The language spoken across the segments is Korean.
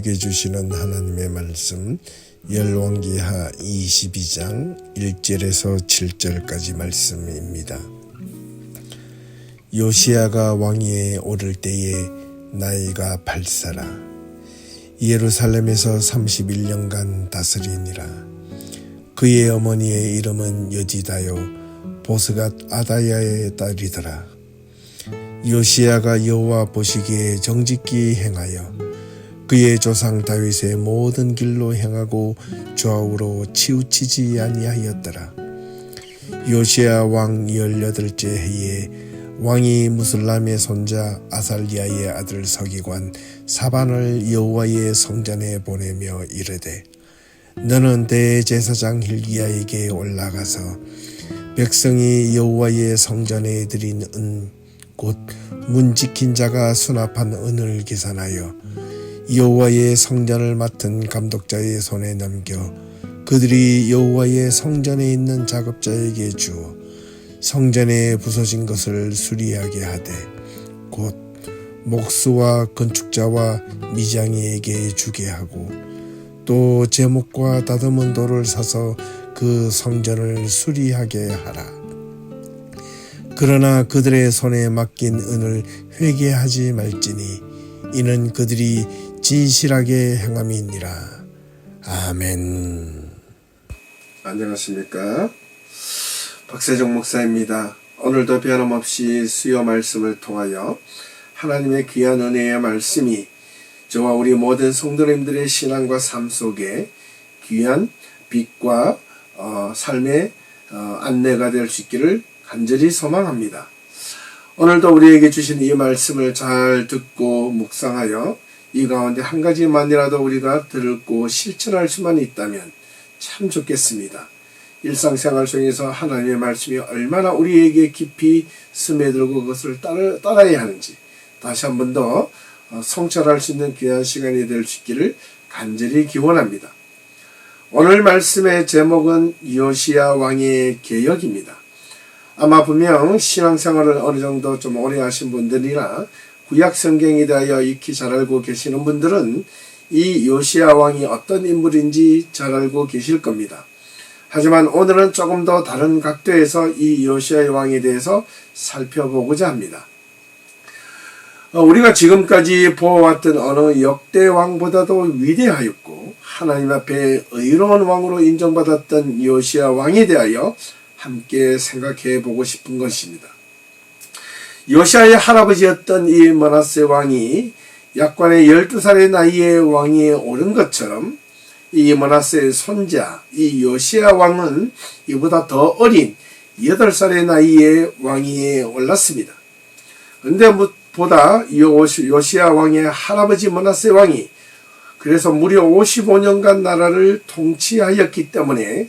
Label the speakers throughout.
Speaker 1: 우리에게 주시는 하나님의 말씀 열왕기하 22장 1절에서 7절까지 말씀입니다. 요시야가 왕위에 오를 때에 나이가 8살아 예루살렘에서 31년간 다스리니라. 그의 어머니의 이름은 여디다요 보스갓 아다야의 딸이더라. 요시야가 여호와 보시기에 정직히 행하여 그의 조상 다윗의 모든 길로 행하고 좌우로 치우치지 아니하였더라. 요시야 왕 18째 해에 왕이 무슬람의 손자 아살리아의 아들 서기관 사반을 여호와의 성전에 보내며 이르되, 너는 대제사장 hil기야에게 올라가서 백성이 여호와의 성전에 드린 은 곧 문 지킨 자가 수납한 은을 계산하여 여호와의 성전을 맡은 감독자의 손에 넘겨 그들이 여호와의 성전에 있는 작업자에게 주어 성전에 부서진 것을 수리하게 하되 곧 목수와 건축자와 미장이에게 주게 하고 또 제목과 다듬은 돌을 사서 그 성전을 수리하게 하라. 그러나 그들의 손에 맡긴 은을 회개하지 말지니 이는 그들이 진실하게 행함이니라. 아멘. 안녕하십니까? 박세정 목사입니다. 오늘도 변함없이 수요 말씀을 통하여 하나님의 귀한 은혜의 말씀이 저와 우리 모든 성도님들의 신앙과 삶 속에 귀한 빛과 삶의 안내가 될 수 있기를 간절히 소망합니다. 오늘도 우리에게 주신 이 말씀을 잘 듣고 묵상하여 이 가운데 한 가지만이라도 우리가 듣고 실천할 수만 있다면 참 좋겠습니다. 일상생활 속에서 하나님의 말씀이 얼마나 우리에게 깊이 스며들고 그것을 따라야 하는지 다시 한 번 더 성찰할 수 있는 귀한 시간이 될 수 있기를 간절히 기원합니다. 오늘 말씀의 제목은 요시야 왕의 개혁입니다. 아마 분명 신앙생활을 어느 정도 좀 오래 하신 분들이나 구약 성경에 대하여 익히 잘 알고 계시는 분들은 이 요시야 왕이 어떤 인물인지 잘 알고 계실 겁니다. 하지만 오늘은 조금 더 다른 각도에서 이 요시야 왕에 대해서 살펴보고자 합니다. 우리가 지금까지 보아왔던 어느 역대 왕보다도 위대하였고 하나님 앞에 의로운 왕으로 인정받았던 요시야 왕에 대하여 함께 생각해 보고 싶은 것입니다. 요시야의 할아버지였던 이 므낫세 왕이 약관의 12살의 나이에 왕위에 오른 것처럼 이 므낫세의 손자 이 요시야 왕은 이보다 더 어린 8살의 나이에 왕위에 올랐습니다. 그런데 보다 요시야 왕의 할아버지 므낫세 왕이 그래서 무려 55년간 나라를 통치하였기 때문에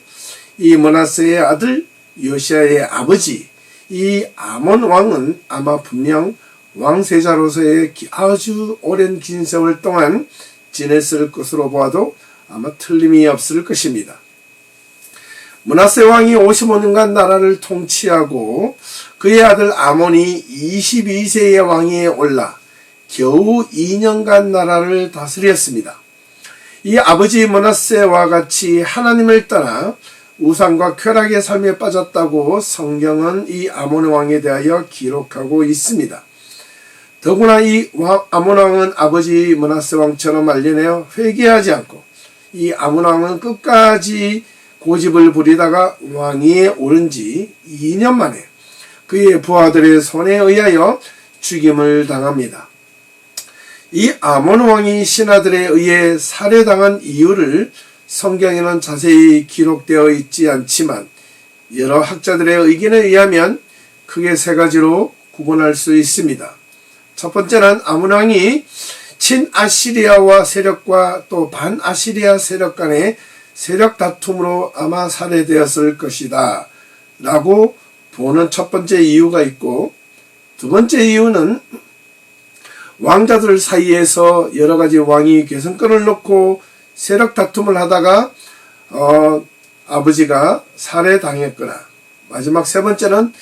Speaker 1: 이 므낫세의 아들 요시야의 아버지 이 아몬 왕은 아마 분명 왕세자로서의 아주 오랜 긴 세월 동안 지냈을 것으로 보아도 아마 틀림이 없을 것입니다. 므낫세 왕이 55년간 나라를 통치하고 그의 아들 아몬이 22세의 왕위에 올라 겨우 2년간 나라를 다스렸습니다. 이 아버지 므낫세와 같이 하나님을 떠나 우상과 쾌락의 삶에 빠졌다고 성경은 이 아몬 왕에 대하여 기록하고 있습니다. 더구나 이 아몬 왕은 아버지 므낫세 왕처럼 말려내어 회개하지 않고 이 아몬 왕은 끝까지 고집을 부리다가 왕위에 오른 지 2년 만에 그의 부하들의 손에 의하여 죽임을 당합니다. 이 아몬 왕이 신하들에 의해 살해당한 이유를 성경에는 자세히 기록되어 있지 않지만 여러 학자들의 의견에 의하면 크게 3가지로 구분할 수 있습니다. 첫 번째는 아몬 왕이 친아시리아와 세력과 또 반아시리아 세력 간의 세력 다툼으로 아마 살해되었을 것이다 라고 보는 첫 번째 이유가 있고, 두 번째 이유는 왕자들 사이에서 여러 가지 왕위 계승권을 놓고 세력 다툼을 하다가 아버지가 살해당했거나, 마지막 세 번째는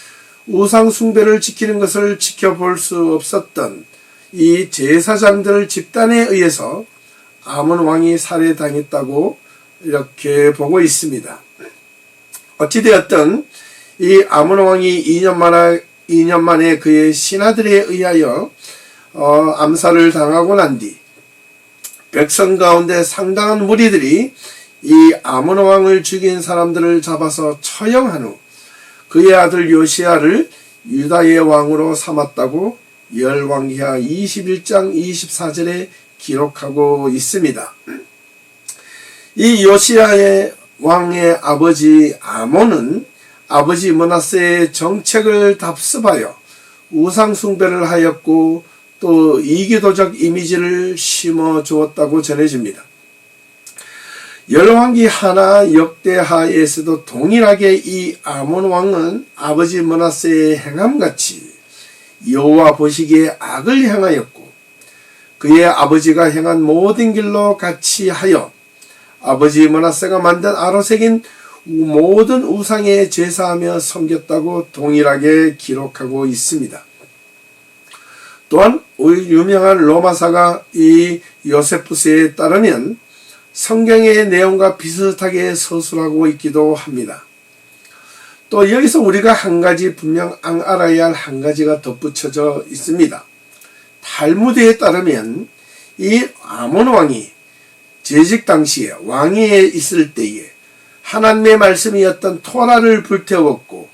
Speaker 1: 우상 숭배를 지키는 것을 지켜볼 수 없었던 이 제사장들 집단에 의해서 아몬 왕이 살해당했다고 이렇게 보고 있습니다. 어찌되었든 이 아몬 왕이 2년 만에 그의 신하들에 의하여 암살을 당하고 난 뒤 백성 가운데 상당한 무리들이 이 아몬 왕을 죽인 사람들을 잡아서 처형한 후 그의 아들 요시야를 유다의 왕으로 삼았다고 열왕기하 21장 24절에 기록하고 있습니다. 이 요시야의 왕의 아버지 아몬은 아버지 므낫세의 정책을 답습하여 우상 숭배를 하였고 또 이기도적 이미지를 심어 주었다고 전해집니다. 열왕기 하나 역대하에서도 동일하게 이 아몬 왕은 아버지 므낫세의 행함같이 여호와 보시기에 악을 행하였고 그의 아버지가 행한 모든 길로 같이 하여 아버지 므낫세가 만든 아로 새긴 모든 우상에 제사하며 섬겼다고 동일하게 기록하고 있습니다. 또한 유명한 로마사가 이 요세푸스에 따르면 성경의 내용과 비슷하게 서술하고 있기도 합니다. 또 여기서 우리가 한 가지 분명 알아야 할 한 가지가 덧붙여져 있습니다. 탈무드에 따르면 이 아몬 왕이 재직 당시에 왕위에 있을 때에 하나님의 말씀이었던 토라를 불태웠고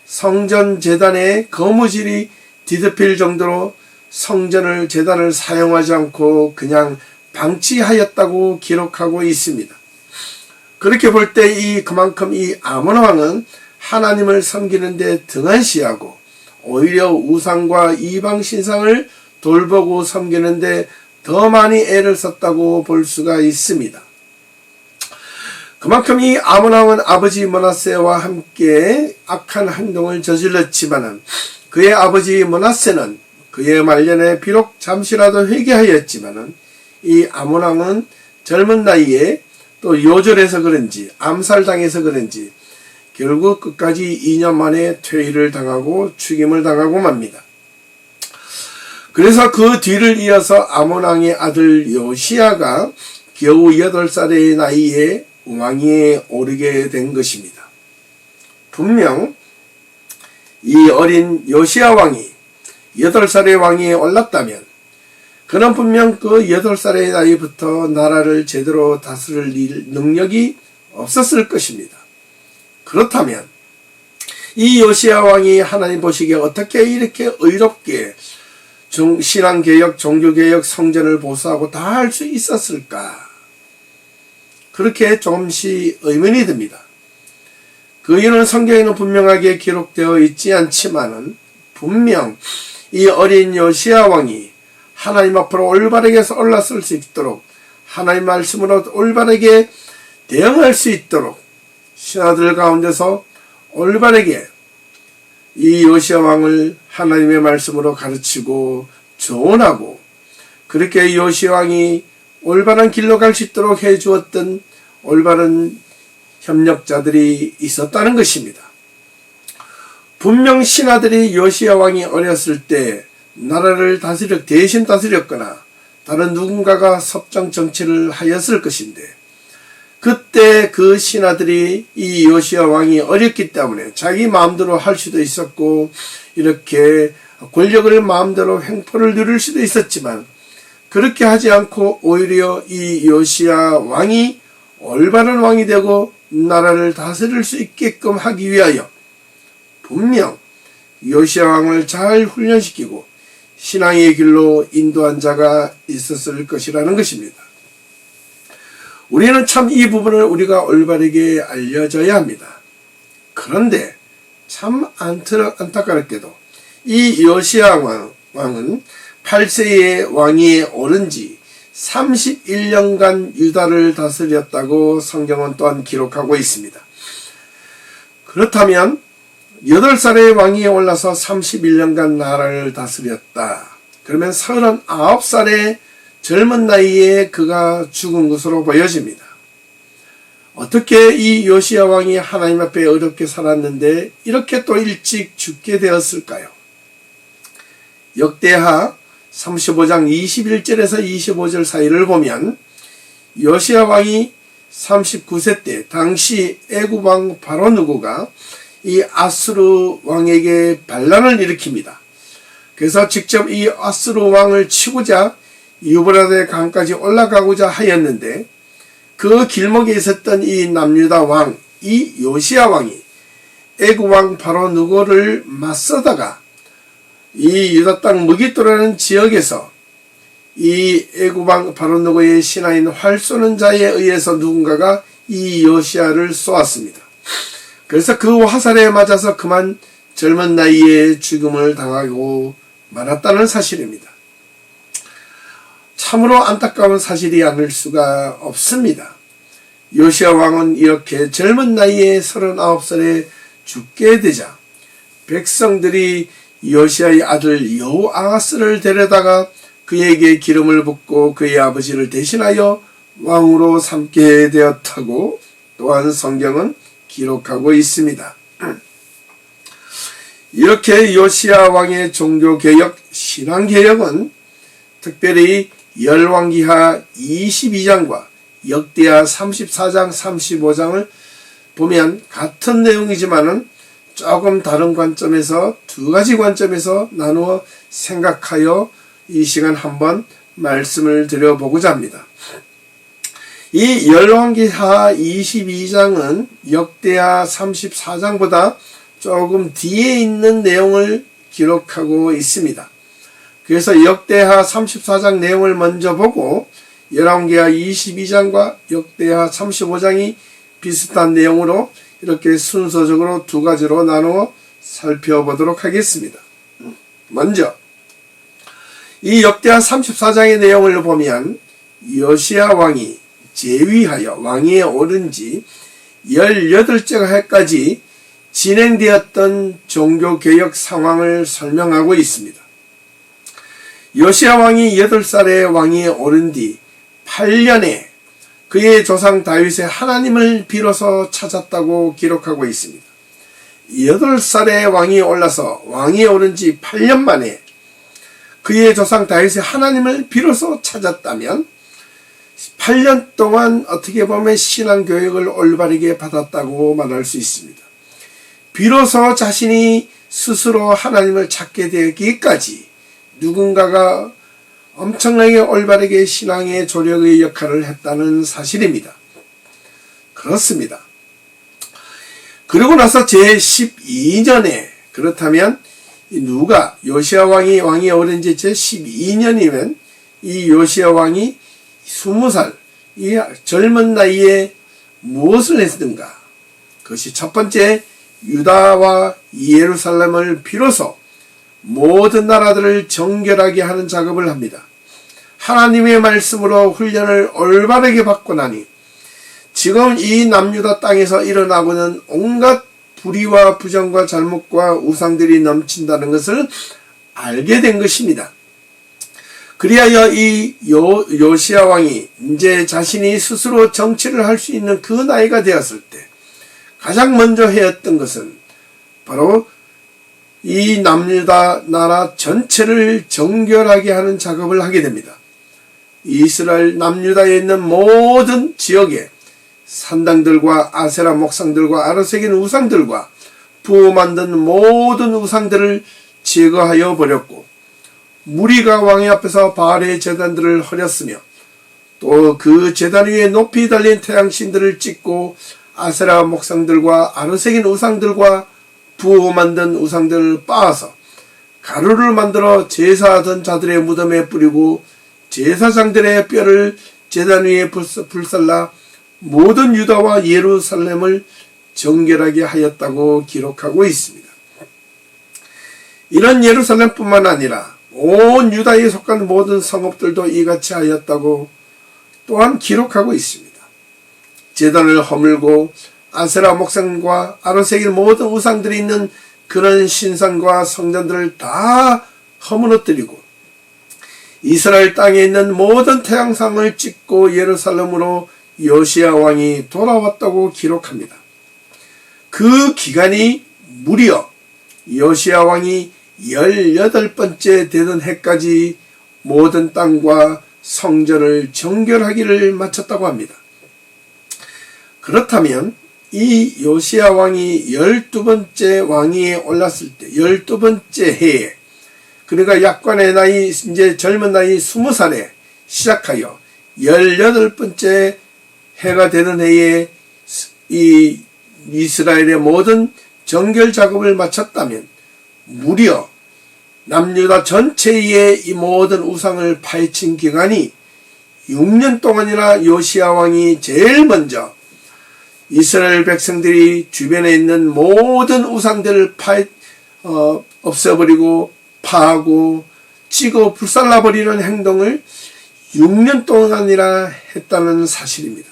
Speaker 1: 성전 제단의 거무질이 뒤덮일 정도로 성전을 제단을 사용하지 않고 그냥 방치하였다고 기록하고 있습니다. 그렇게 볼 때 그만큼 이 아몬 왕은 하나님을 섬기는데 등한시하고 오히려 우상과 이방 신상을 돌보고 섬기는데 더 많이 애를 썼다고 볼 수가 있습니다. 그만큼 이 아몬 왕은 아버지 므낫세와 함께 악한 행동을 저질렀지만은 그의 아버지 므낫세는 그의 말년에 비록 잠시라도 회개하였지만은 이 아몬 왕은 젊은 나이에 또 요절해서 그런지 암살당해서 그런지 결국 끝까지 2년 만에 퇴위를 당하고 죽임을 당하고 맙니다. 그래서 그 뒤를 이어서 아몬 왕의 아들 요시야가 겨우 8살의 나이에 왕위에 오르게 된 것입니다. 분명 이 어린 요시야 왕이 8살의 왕위에 올랐다면 그는 분명 그 8살의 나이부터 나라를 제대로 다스릴 능력이 없었을 것입니다. 그렇다면 이 요시야 왕이 하나님 보시기에 어떻게 이렇게 의롭게 신앙개혁, 종교개혁, 성전을 보수하고 다 할 수 있었을까? 그렇게 조금씩 의문이 듭니다. 그 이유는 성경에는 분명하게 기록되어 있지 않지만은 분명 이 어린 요시야 왕이 하나님 앞으로 올바르게 올라설 수 있도록 하나님 말씀으로 올바르게 대응할 수 있도록 신하들 가운데서 올바르게 이 요시야 왕을 하나님의 말씀으로 가르치고 조언하고 그렇게 요시야 왕이 올바른 길로 갈 수 있도록 해주었던 올바른 협력자들이 있었다는 것입니다. 분명 신하들이 요시야 왕이 어렸을 때 나라를 대신 다스렸거나 다른 누군가가 섭정 정치를 하였을 것인데 그때 그 신하들이 이 요시야 왕이 어렸기 때문에 자기 마음대로 할 수도 있었고 이렇게 권력을 마음대로 횡포를 누릴 수도 있었지만 그렇게 하지 않고 오히려 이 요시야 왕이 올바른 왕이 되고 나라를 다스릴 수 있게끔 하기 위하여 분명 요시야 왕을 잘 훈련시키고 신앙의 길로 인도한 자가 있었을 것이라는 것입니다. 우리는 참 이 부분을 우리가 올바르게 알려줘야 합니다. 그런데 참 안타깝게도 이 요시야 왕은 8세의 왕위에 오른 지 31년간 유다를 다스렸다고 성경은 또한 기록하고 있습니다. 그렇다면 8살의 왕위에 올라서 31년간 나라를 다스렸다. 그러면 39살의 젊은 나이에 그가 죽은 것으로 보여집니다. 어떻게 이 요시야 왕이 하나님 앞에 어렵게 살았는데 이렇게 또 일찍 죽게 되었을까요? 역대하 35장 21절에서 25절 사이를 보면 요시야 왕이 39세 때 당시 애굽 왕 바로 누고가 이 아수르 왕에게 반란을 일으킵니다. 그래서 직접 이 아수르 왕을 치고자 유브라데 강까지 올라가고자 하였는데 그 길목에 있었던 이 남유다 왕, 이 요시야 왕이 애굽 왕 바로 누고를 맞서다가 이 유다 땅 무기토라는 지역에서 이 애굽 왕 바로 누고의 신하인 활 쏘는 자에 의해서 누군가가 이 요시야를 쏘았습니다. 그래서 그 화살에 맞아서 그만 젊은 나이에 죽음을 당하고 말았다는 사실입니다. 참으로 안타까운 사실이 아닐 수가 없습니다. 요시야 왕은 이렇게 젊은 나이에 39살에 죽게 되자 백성들이 요시야의 아들 여호아하스를 데려다가 그에게 기름을 붓고 그의 아버지를 대신하여 왕으로 삼게 되었다고 또한 성경은 기록하고 있습니다. 이렇게 요시야 왕의 종교개혁, 신앙개혁은 특별히 열왕기하 22장과 역대하 34장, 35장을 보면 같은 내용이지만은 조금 다른 관점에서 두 가지 관점에서 나누어 생각하여 이 시간 한번 말씀을 드려보고자 합니다. 이 열왕기하 22장은 역대하 34장보다 조금 뒤에 있는 내용을 기록하고 있습니다. 그래서 역대하 34장 내용을 먼저 보고 열왕기하 22장과 역대하 35장이 비슷한 내용으로 이렇게 순서적으로 두 가지로 나누어 살펴보도록 하겠습니다. 먼저 이 역대하 34장의 내용을 보면 요시야 왕이 재위하여 왕위에 오른 지 18째 해까지 진행되었던 종교개혁 상황을 설명하고 있습니다. 요시야 왕이 8살에 왕위에 오른 뒤 8년에 그의 조상 다윗의 하나님을 비로소 찾았다고 기록하고 있습니다. 8살에 왕위에 올라서 왕위에 오른 지 8년 만에 그의 조상 다윗의 하나님을 비로소 찾았다면 8년 동안 어떻게 보면 신앙교육을 올바르게 받았다고 말할 수 있습니다. 비로소 자신이 스스로 하나님을 찾게 되기까지 누군가가 엄청나게 올바르게 신앙의 조력의 역할을 했다는 사실입니다. 그렇습니다. 그러고 나서 제12년에 그렇다면 누가 요시야 왕이 왕위에 오른 지 제12년이면 이 요시야 왕이 20살 이 젊은 나이에 무엇을 했는가? 그것이 첫 번째 유다와 예루살렘을 비로소 모든 나라들을 정결하게 하는 작업을 합니다. 하나님의 말씀으로 훈련을 올바르게 받고 나니 지금 이 남유다 땅에서 일어나고는 온갖 불의와 부정과 잘못과 우상들이 넘친다는 것을 알게 된 것입니다. 그리하여 이 요시야 왕이 이제 자신이 스스로 정치를 할 수 있는 그 나이가 되었을 때 가장 먼저 해왔던 것은 바로 이 남유다 나라 전체를 정결하게 하는 작업을 하게 됩니다. 이스라엘 남유다에 있는 모든 지역에 산당들과 아세라 목상들과 아르새긴 우상들과 부어 만든 모든 우상들을 제거하여 버렸고 무리가 왕의 앞에서 바알의 제단들을 헐였으며 또 그 제단 위에 높이 달린 태양신들을 찍고 아세라 목상들과 아르새긴 우상들과 부어 만든 우상들을 빻아서 가루를 만들어 제사하던 자들의 무덤에 뿌리고 제사장들의 뼈를 제단 위에 불살라 모든 유다와 예루살렘을 정결하게 하였다고 기록하고 있습니다. 이런 예루살렘뿐만 아니라 온 유다에 속한 모든 성읍들도 이같이 하였다고 또한 기록하고 있습니다. 제단을 허물고 아세라 목상과 아르새긴 모든 우상들이 있는 그런 신상과 성전들을 다 허물어뜨리고 이스라엘 땅에 있는 모든 태양상을 찍고 예루살렘으로 요시야 왕이 돌아왔다고 기록합니다. 그 기간이 무려 요시야 왕이 18번째 되던 해까지 모든 땅과 성전을 정결하기를 마쳤다고 합니다. 그렇다면 이 요시야 왕이 12번째 왕위에 올랐을 때 12번째 해에, 그러니까 약관의 나이, 이제 젊은 나이 20살에 시작하여 18번째 해가 되는 해에 이 이스라엘의 모든 정결 작업을 마쳤다면 무려 남유다 전체의 이 모든 우상을 파헤친 기간이 6년 동안이나 요시야 왕이 제일 먼저 이스라엘 백성들이 주변에 있는 모든 우상들을 없애버리고 파하고 찍어 불살라버리는 행동을 6년 동안이나 했다는 사실입니다.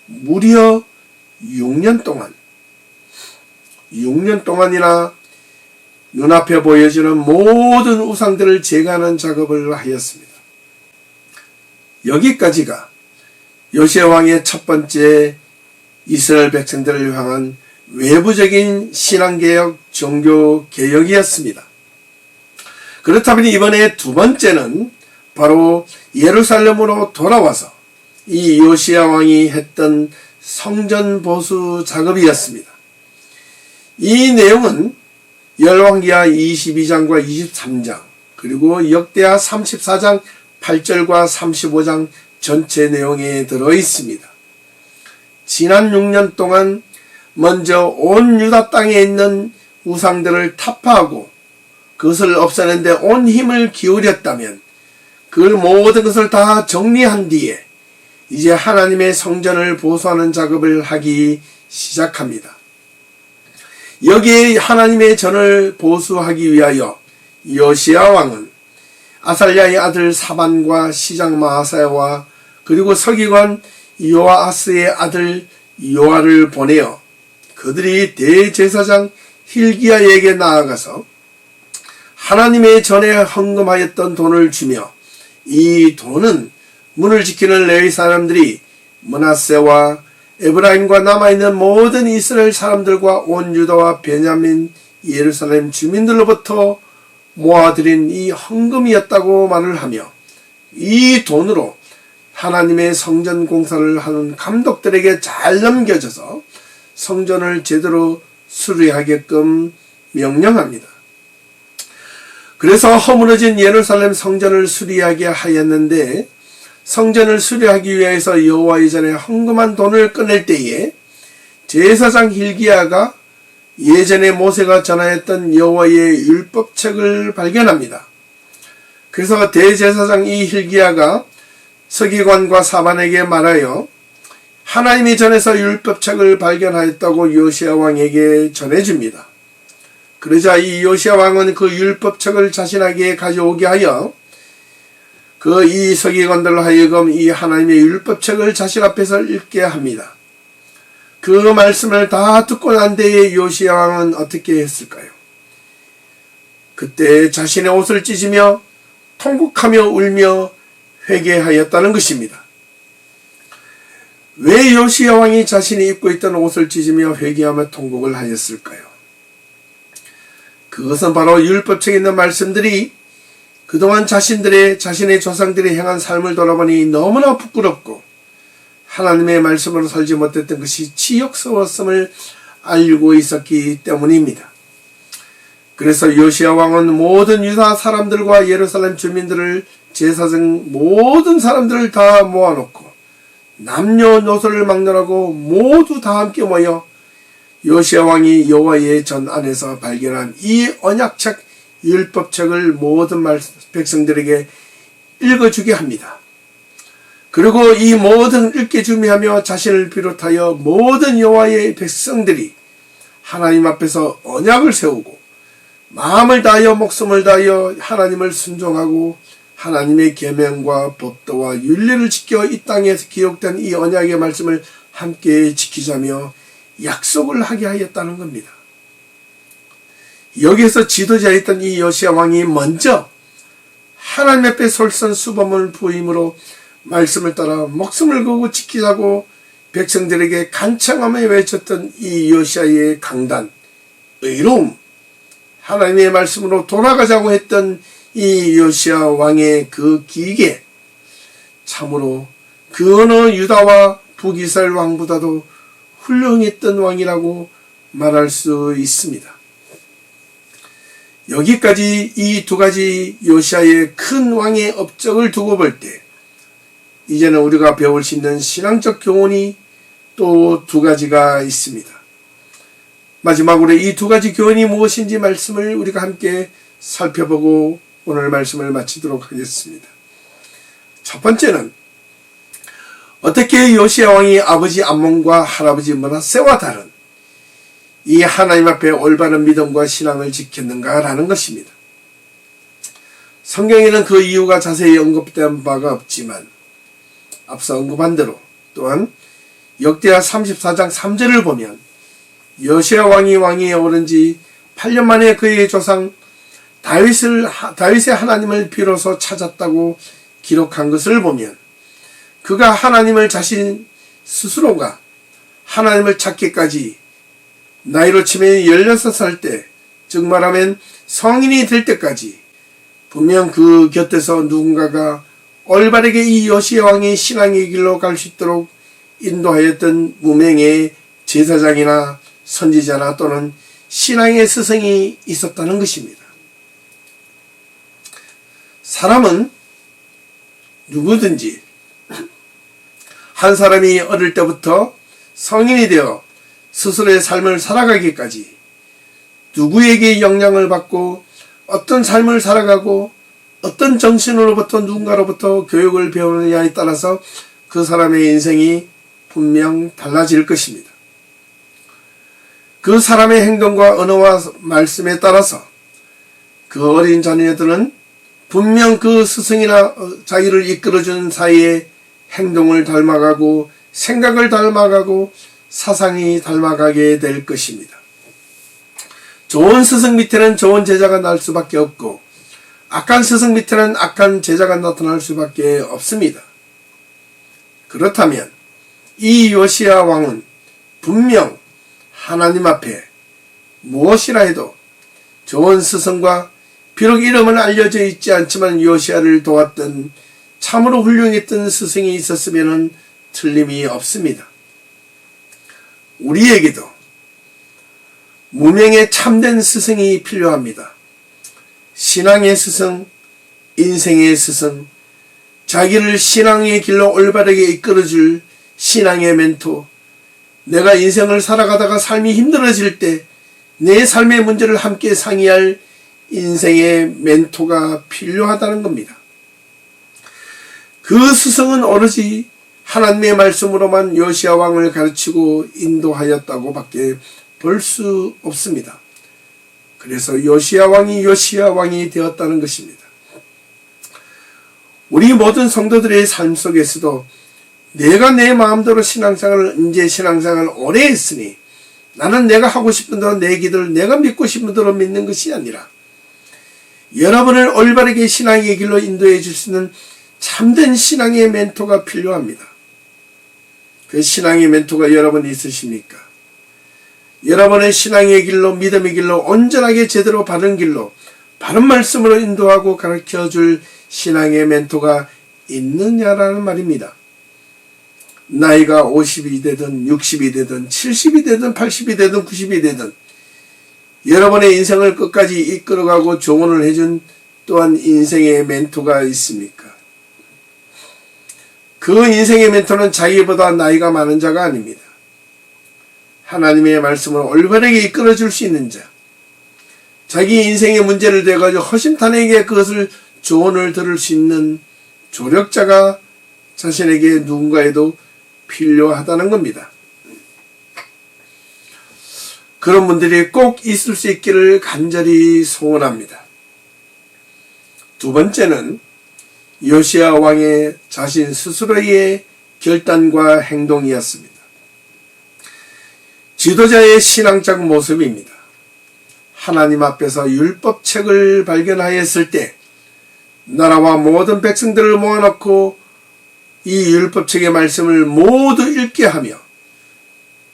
Speaker 1: 무려 6년 동안이나 눈앞에 보여지는 모든 우상들을 제거하는 작업을 하였습니다. 여기까지가 요시야 왕의 첫 번째 이스라엘 백성들을 향한 외부적인 신앙개혁, 종교개혁이었습니다. 그렇다면 이번에 두 번째는 바로 예루살렘으로 돌아와서 이 요시야 왕이 했던 성전 보수 작업이었습니다. 이 내용은 열왕기하 22장과 23장 그리고 역대하 34장 8절과 35장 전체 내용에 들어 있습니다. 지난 6년 동안 먼저 온 유다 땅에 있는 우상들을 타파하고 그것을 없애는데 온 힘을 기울였다면 그 모든 것을 다 정리한 뒤에 이제 하나님의 성전을 보수하는 작업을 하기 시작합니다. 여기에 하나님의 전을 보수하기 위하여 요시야 왕은 아살랴의 아들 사반과 시장 마하사야와 그리고 서기관 요아스의 아들 요아를 보내어 그들이 대제사장 힐기야에게 나아가서 하나님의 전에 헌금하였던 돈을 주며 이 돈은 문을 지키는 레위 사람들이 므낫세와 에브라임과 남아있는 모든 이스라엘 사람들과 온 유다와 베냐민 예루살렘 주민들로부터 모아들인 이 헌금이었다고 말을 하며 이 돈으로 하나님의 성전 공사를 하는 감독들에게 잘 넘겨져서 성전을 제대로 수리하게끔 명령합니다. 그래서 허물어진 예루살렘 성전을 수리하게 하였는데 성전을 수리하기 위해서 여호와의 전에 헌금한 돈을 꺼낼 때에 제사장 힐기야가 예전에 모세가 전하였던 여호와의 율법책을 발견합니다. 그래서 대제사장 이 힐기야가 서기관과 사반에게 말하여 하나님의 전에서 율법책을 발견하였다고 요시야 왕에게 전해줍니다. 그러자 이 요시야 왕은 그 율법책을 자신에게 가져오게 하여 그 이 서기관들로 하여금 이 하나님의 율법책을 자신 앞에서 읽게 합니다. 그 말씀을 다 듣고 난 뒤에 요시야 왕은 어떻게 했을까요? 그때 자신의 옷을 찢으며 통곡하며 울며 회개하였다는 것입니다. 왜 요시야 왕이 자신이 입고 있던 옷을 찢으며 회개하며 통곡을 하였을까요? 그것은 바로 율법책에 있는 말씀들이 그동안 자신의 조상들이 행한 삶을 돌아보니 너무나 부끄럽고 하나님의 말씀으로 살지 못했던 것이 치욕스러웠음을 알고 있었기 때문입니다. 그래서 요시야 왕은 모든 유다 사람들과 예루살렘 주민들을 제사장 모든 사람들을 다 모아놓고 남녀노소를 막론하고 모두 다 함께 모여 요시야 왕이 여호와의 전 안에서 발견한 이 언약책 율법책을 모든 백성들에게 읽어주게 합니다. 그리고 이 모든 읽게 준비하며 자신을 비롯하여 모든 여호와의 백성들이 하나님 앞에서 언약을 세우고 마음을 다하여 목숨을 다하여 하나님을 순종하고 하나님의 계명과 법도와 율례를 지켜 이 땅에서 기록된 이 언약의 말씀을 함께 지키자며 약속을 하게 하였다는 겁니다. 여기에서 지도자였던 이 요시야 왕이 먼저 하나님 앞에 솔선수범을 부임으로 말씀을 따라 목숨을 걸고 지키자고 백성들에게 간청하며 외쳤던 이 요시야의 강단, 의로움, 하나님의 말씀으로 돌아가자고 했던 이 요시야 왕의 그 기계, 참으로 그 어느 유다와 북이스라엘 왕보다도 훌륭했던 왕이라고 말할 수 있습니다. 여기까지 이 두 가지 요시아의 큰 왕의 업적을 두고 볼 때 이제는 우리가 배울 수 있는 신앙적 교훈이 또 두 가지가 있습니다. 마지막으로 이 두 가지 교훈이 무엇인지 말씀을 우리가 함께 살펴보고 오늘 말씀을 마치도록 하겠습니다. 첫 번째는 어떻게 요시야 왕이 아버지 암몬과 할아버지 므낫세와 다른 이 하나님 앞에 올바른 믿음과 신앙을 지켰는가라는 것입니다. 성경에는 그 이유가 자세히 언급된 바가 없지만 앞서 언급한 대로 또한 역대하 34장 3절을 보면 요시야 왕이 왕위에 오른 지 8년 만에 그의 조상 다윗의 하나님을 비로소 찾았다고 기록한 것을 보면 그가 하나님을 자신 스스로가 하나님을 찾기까지 나이로 치면 16살 때, 즉 말하면 성인이 될 때까지 분명 그 곁에서 누군가가 올바르게 이 요시야 왕의 신앙의 길로 갈 수 있도록 인도하였던 무명의 제사장이나 선지자나 또는 신앙의 스승이 있었다는 것입니다. 사람은 누구든지 한 사람이 어릴 때부터 성인이 되어 스스로의 삶을 살아가기까지 누구에게 영향을 받고 어떤 삶을 살아가고 어떤 정신으로부터 누군가로부터 교육을 배우느냐에 따라서 그 사람의 인생이 분명 달라질 것입니다. 그 사람의 행동과 언어와 말씀에 따라서 그 어린 자녀들은 분명 그 스승이나 자기를 이끌어준 사이에 행동을 닮아가고 생각을 닮아가고 사상이 닮아가게 될 것입니다. 좋은 스승 밑에는 좋은 제자가 날 수밖에 없고 악한 스승 밑에는 악한 제자가 나타날 수밖에 없습니다. 그렇다면 이 요시야 왕은 분명 하나님 앞에 무엇이라 해도 좋은 스승과 비록 이름은 알려져 있지 않지만 요시야를 도왔던 참으로 훌륭했던 스승이 있었으면 틀림이 없습니다. 우리에게도 무명의 참된 스승이 필요합니다. 신앙의 스승, 인생의 스승, 자기를 신앙의 길로 올바르게 이끌어줄 신앙의 멘토, 내가 인생을 살아가다가 삶이 힘들어질 때 내 삶의 문제를 함께 상의할 인생의 멘토가 필요하다는 겁니다. 그 스승은 오로지 하나님의 말씀으로만 요시야 왕을 가르치고 인도하였다고 밖에 볼 수 없습니다. 그래서 요시야 왕이 되었다는 것입니다. 우리 모든 성도들의 삶 속에서도 내가 내 마음대로 신앙생활을 오래 했으니 나는 내가 하고 싶은 대로 내 길을 내가 믿고 싶은 대로 믿는 것이 아니라 여러분을 올바르게 신앙의 길로 인도해 줄 수 있는 참된 신앙의 멘토가 필요합니다. 그 신앙의 멘토가 여러분이 있으십니까? 여러분의 신앙의 길로 믿음의 길로 온전하게 제대로 바른 길로 바른 말씀으로 인도하고 가르쳐줄 신앙의 멘토가 있느냐라는 말입니다. 나이가 50이 되든 60이 되든 70이 되든 80이 되든 90이 되든 여러분의 인생을 끝까지 이끌어가고 조언을 해준 또한 인생의 멘토가 있습니까? 그 인생의 멘토는 자기보다 나이가 많은 자가 아닙니다. 하나님의 말씀을 올바르게 이끌어줄 수 있는 자, 자기 인생의 문제를 대가지고 허심탄회하게 그것을 조언을 들을 수 있는 조력자가 자신에게 누군가에도 필요하다는 겁니다. 그런 분들이 꼭 있을 수 있기를 간절히 소원합니다. 두 번째는 요시야 왕의 자신 스스로의 결단과 행동이었습니다. 지도자의 신앙적 모습입니다. 하나님 앞에서 율법책을 발견하였을 때 나라와 모든 백성들을 모아놓고 이 율법책의 말씀을 모두 읽게 하며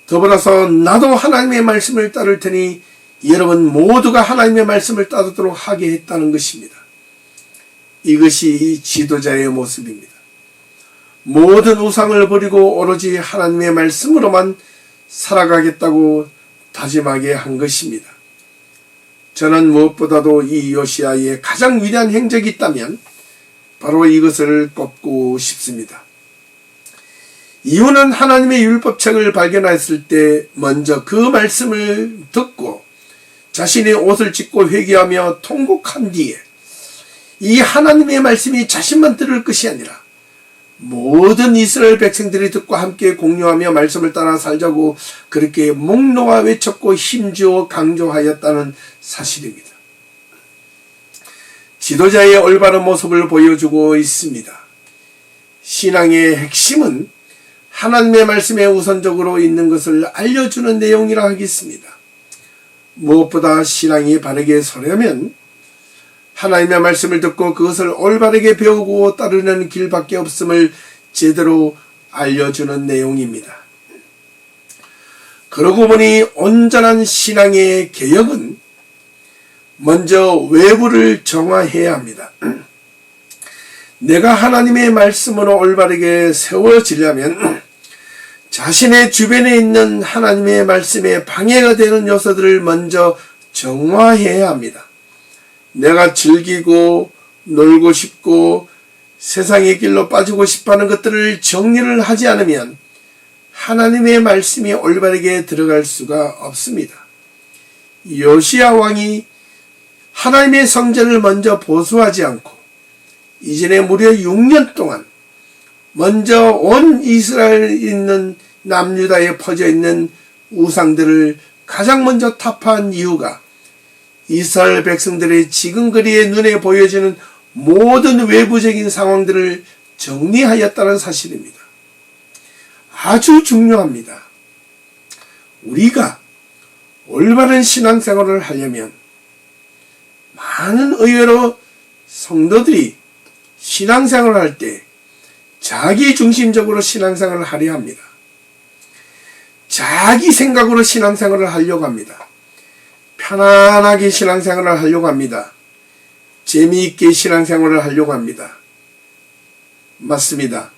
Speaker 1: 더불어서 나도 하나님의 말씀을 따를 테니 여러분 모두가 하나님의 말씀을 따르도록 하게 했다는 것입니다. 이것이 이 지도자의 모습입니다. 모든 우상을 버리고 오로지 하나님의 말씀으로만 살아가겠다고 다짐하게 한 것입니다. 저는 무엇보다도 이 요시야의 가장 위대한 행적이 있다면 바로 이것을 꼽고 싶습니다. 이유는 하나님의 율법책을 발견했을 때 먼저 그 말씀을 듣고 자신의 옷을 찢고 회개하며 통곡한 뒤에 이 하나님의 말씀이 자신만 들을 것이 아니라 모든 이스라엘 백성들이 듣고 함께 공유하며 말씀을 따라 살자고 그렇게 목 놓아 외쳤고 힘주어 강조하였다는 사실입니다. 지도자의 올바른 모습을 보여주고 있습니다. 신앙의 핵심은 하나님의 말씀에 우선적으로 있는 것을 알려주는 내용이라 하겠습니다. 무엇보다 신앙이 바르게 서려면 하나님의 말씀을 듣고 그것을 올바르게 배우고 따르는 길밖에 없음을 제대로 알려주는 내용입니다. 그러고 보니 온전한 신앙의 개혁은 먼저 외부를 정화해야 합니다. 내가 하나님의 말씀으로 올바르게 세워지려면 자신의 주변에 있는 하나님의 말씀에 방해가 되는 요소들을 먼저 정화해야 합니다. 내가 즐기고 놀고 싶고 세상의 길로 빠지고 싶어하는 것들을 정리를 하지 않으면 하나님의 말씀이 올바르게 들어갈 수가 없습니다. 요시야 왕이 하나님의 성전을 먼저 보수하지 않고 이전에 무려 6년 동안 먼저 온 이스라엘에 있는 남유다에 퍼져 있는 우상들을 가장 먼저 타파한 이유가 이스라엘 백성들의 지금 거리에 눈에 보여지는 모든 외부적인 상황들을 정리하였다는 사실입니다. 아주 중요합니다. 우리가 올바른 신앙생활을 하려면 많은 의외로 성도들이 신앙생활을 할 때 자기 중심적으로 신앙생활을 하려 합니다. 자기 생각으로 신앙생활을 하려고 합니다. 편안하게 신앙생활을 하려고 합니다. 재미있게 신앙생활을 하려고 합니다. 맞습니다.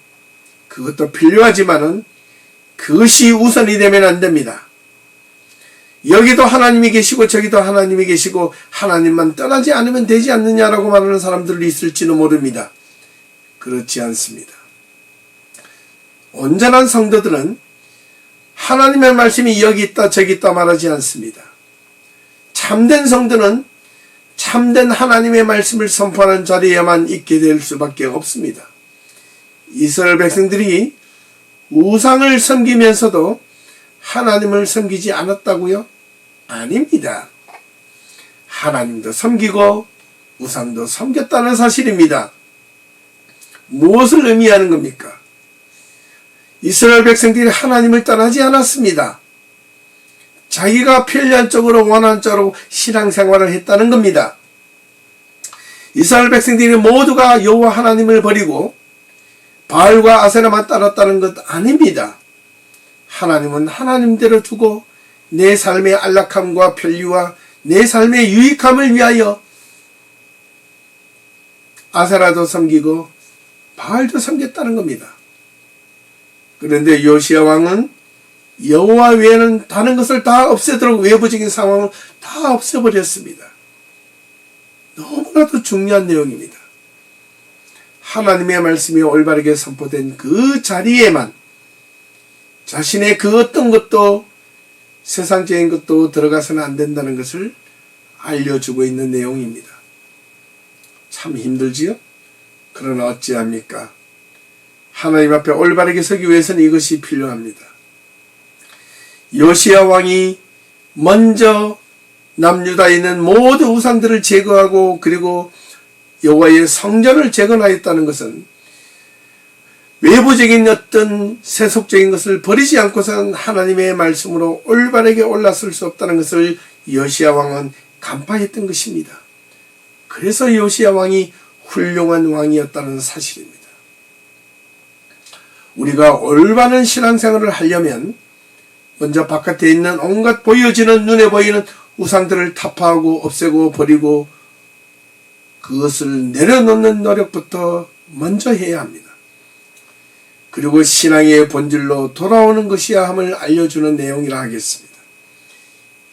Speaker 1: 그것도 필요하지만은 그것이 우선이 되면 안 됩니다. 여기도 하나님이 계시고 저기도 하나님이 계시고 하나님만 떠나지 않으면 되지 않느냐라고 말하는 사람들이 있을지는 모릅니다. 그렇지 않습니다. 온전한 성도들은 하나님의 말씀이 여기 있다 저기 있다 말하지 않습니다. 참된 성도는 참된 하나님의 말씀을 선포하는 자리에만 있게 될 수밖에 없습니다. 이스라엘 백성들이 우상을 섬기면서도 하나님을 섬기지 않았다고요? 아닙니다. 하나님도 섬기고 우상도 섬겼다는 사실입니다. 무엇을 의미하는 겁니까? 이스라엘 백성들이 하나님을 떠나지 않았습니다. 자기가 편리한 쪽으로 원하는 쪽으로 신앙생활을 했다는 겁니다. 이스라엘 백성들이 모두가 여호와 하나님을 버리고 바알과 아세라만 따랐다는 것 아닙니다. 하나님은 하나님대로 두고 내 삶의 안락함과 편리와 내 삶의 유익함을 위하여 아세라도 섬기고 바알도 섬겼다는 겁니다. 그런데 요시야 왕은 여호와 외에는 다른 것을 다 없애도록 외부적인 상황을 다 없애버렸습니다. 너무나도 중요한 내용입니다. 하나님의 말씀이 올바르게 선포된 그 자리에만 자신의 그 어떤 것도 세상적인 것도 들어가서는 안 된다는 것을 알려주고 있는 내용입니다. 참 힘들지요? 그러나 어찌합니까? 하나님 앞에 올바르게 서기 위해서는 이것이 필요합니다. 요시야 왕이 먼저 남유다에 있는 모든 우상들을 제거하고 그리고 여호와의 성전을 재건하였다는 것은 외부적인 어떤 세속적인 것을 버리지 않고서는 하나님의 말씀으로 올바르게 올라설 수 없다는 것을 요시야 왕은 간파했던 것입니다. 그래서 요시야 왕이 훌륭한 왕이었다는 사실입니다. 우리가 올바른 신앙생활을 하려면 먼저 바깥에 있는 온갖 보여지는 눈에 보이는 우상들을 타파하고 없애고 버리고 그것을 내려놓는 노력부터 먼저 해야 합니다. 그리고 신앙의 본질로 돌아오는 것이야 함을 알려주는 내용이라 하겠습니다.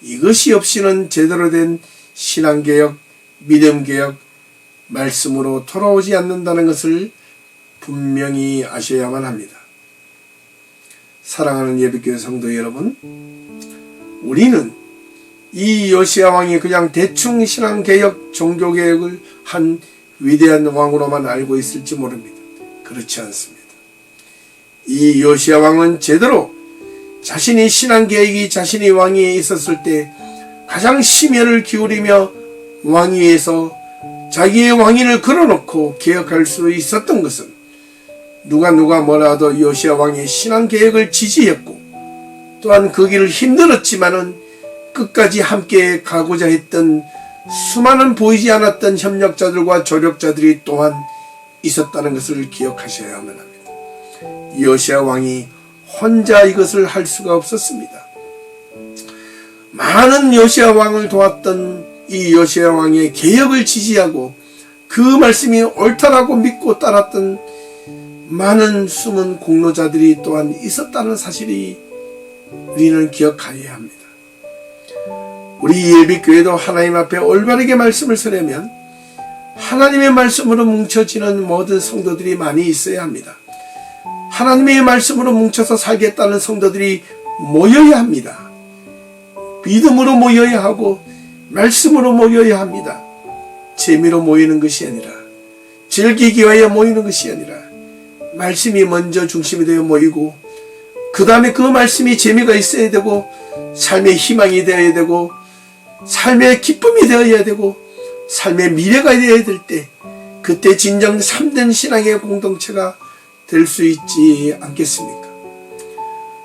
Speaker 1: 이것이 없이는 제대로 된 신앙개혁, 믿음개혁, 말씀으로 돌아오지 않는다는 것을 분명히 아셔야만 합니다. 사랑하는 예배교회 성도 여러분, 우리는 이 요시야 왕이 그냥 대충 신앙개혁, 종교개혁을 한 위대한 왕으로만 알고 있을지 모릅니다. 그렇지 않습니다. 이 요시야 왕은 제대로 자신이 신앙개혁이 자신이 왕위에 있었을 때 가장 심혈을 기울이며 왕위에서 자기의 왕위를 걸어놓고 개혁할 수 있었던 것은 누가 뭐라 하도 요시야 왕의 신앙개혁을 지지했고 또한 그 길을 힘들었지만은 끝까지 함께 가고자 했던 수많은 보이지 않았던 협력자들과 조력자들이 또한 있었다는 것을 기억하셔야만 합니다. 요시야 왕이 혼자 이것을 할 수가 없었습니다. 많은 요시야 왕을 도왔던 이 요시야 왕의 개혁을 지지하고 그 말씀이 옳다라고 믿고 따랐던 많은 숨은 공로자들이 또한 있었다는 사실이 우리는 기억하여야 합니다. 우리 예비교회도 하나님 앞에 올바르게 말씀을 쓰려면 하나님의 말씀으로 뭉쳐지는 모든 성도들이 많이 있어야 합니다. 하나님의 말씀으로 뭉쳐서 살겠다는 성도들이 모여야 합니다. 믿음으로 모여야 하고 말씀으로 모여야 합니다. 재미로 모이는 것이 아니라, 즐기기 위하여 모이는 것이 아니라 말씀이 먼저 중심이 되어 모이고 그 다음에 그 말씀이 재미가 있어야 되고 삶의 희망이 되어야 되고 삶의 기쁨이 되어야 되고 삶의 미래가 되어야 될 때 그때 진정 참된 신앙의 공동체가 될 수 있지 않겠습니까?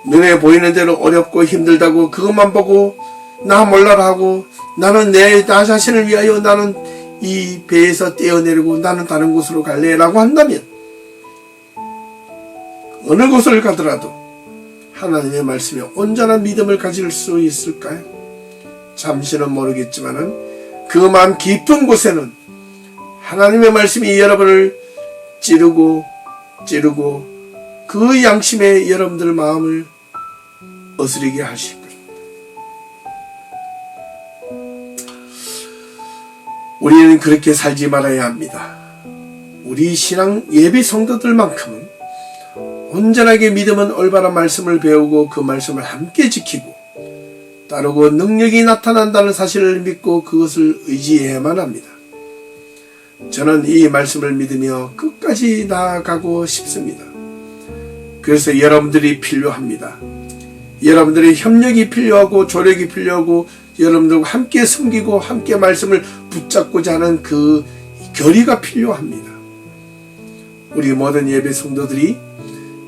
Speaker 1: 눈에 보이는 대로 어렵고 힘들다고 그것만 보고 나 몰라라 하고 나는 나 자신을 위하여 나는 이 배에서 떼어내리고 나는 다른 곳으로 갈래 라고 한다면 어느 곳을 가더라도 하나님의 말씀에 온전한 믿음을 가질 수 있을까요? 잠시는 모르겠지만은 그 마음 깊은 곳에는 하나님의 말씀이 여러분을 찌르고 그 양심에 여러분들 마음을 어스리게 하실 겁니다. 우리는 그렇게 살지 말아야 합니다. 우리 신앙 예비 성도들만큼은 온전하게 믿음은 올바른 말씀을 배우고 그 말씀을 함께 지키고 따르고 능력이 나타난다는 사실을 믿고 그것을 의지해야만 합니다. 저는 이 말씀을 믿으며 끝까지 나아가고 싶습니다. 그래서 여러분들이 필요합니다. 여러분들의 협력이 필요하고 조력이 필요하고 여러분들과 함께 섬기고 함께 말씀을 붙잡고자 하는 그 결의가 필요합니다. 우리 모든 예배 성도들이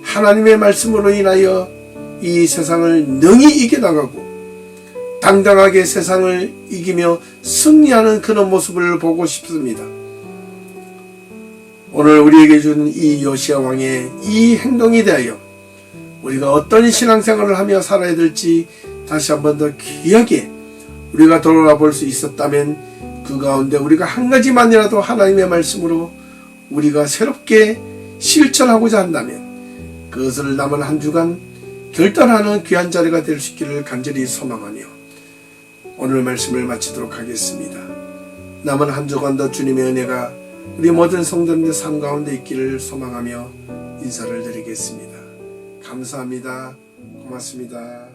Speaker 1: 하나님의 말씀으로 인하여 이 세상을 능히 이겨나가고 당당하게 세상을 이기며 승리하는 그런 모습을 보고 싶습니다. 오늘 우리에게 준 이 요시야 왕의 이 행동에 대하여 우리가 어떤 신앙생활을 하며 살아야 될지 다시 한 번 더 귀하게 우리가 돌아볼 수 있었다면 그 가운데 우리가 한 가지만이라도 하나님의 말씀으로 우리가 새롭게 실천하고자 한다면 그것을 남은 한 주간 결단하는 귀한 자리가 될 수 있기를 간절히 소망하며 오늘 말씀을 마치도록 하겠습니다. 남은 한 주간도 주님의 은혜가 우리 모든 성도님들 삶 가운데 있기를 소망하며 인사를 드리겠습니다. 감사합니다. 고맙습니다.